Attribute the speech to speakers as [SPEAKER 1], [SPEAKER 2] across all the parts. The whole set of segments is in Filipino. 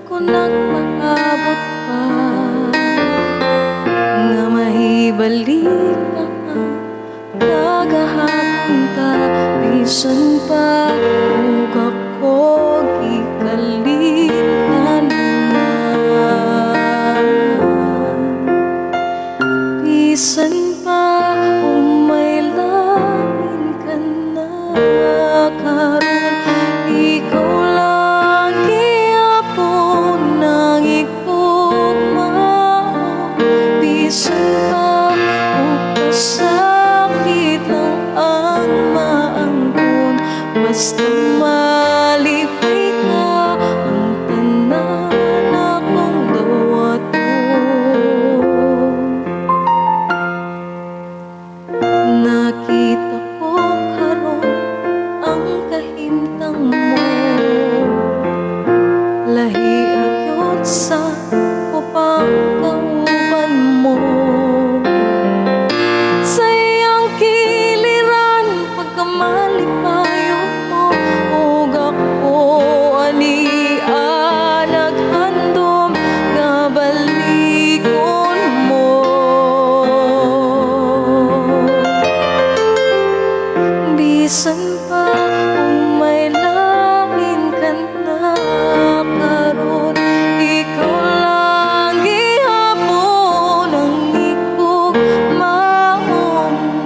[SPEAKER 1] ko nagpaabot pa nga mahibalik na kagahapon ka, bisan pa ug ako gikalimtan na. Bisan pa may lain ka na karon, ikaw lang gihapon ang igugmao. Bisan pa sakit lang ang maangkon, basta malipay ka ang tanan akong dawaton. Nakita ko karon ang kahimtang mo, lahi agyod sa upang kauban mo. Sayang kiliran pagkamalipayo mo, ug ako ania naghandom nga balikon mo. Bisan pa kung may lain ka na karon, ikaw lang gihapon ang igugmaon.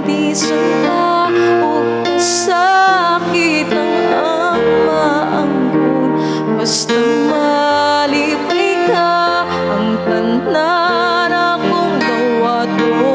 [SPEAKER 1] Bisan pa ug sakit ang maangkon, basta malipay ka ang tanan akong dawaton.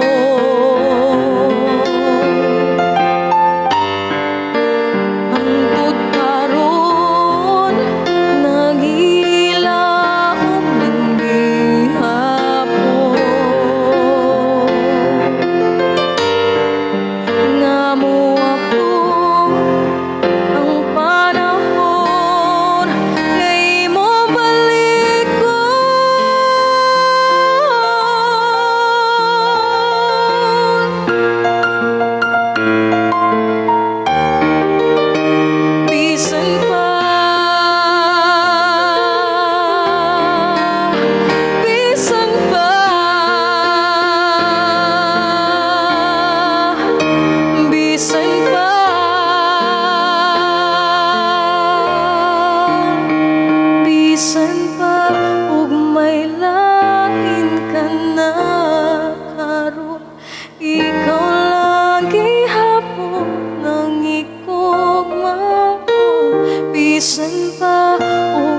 [SPEAKER 1] Bisan pa ug may lain ka na karon, ikaw lang gihapon ang igugmao. Bisan pa ug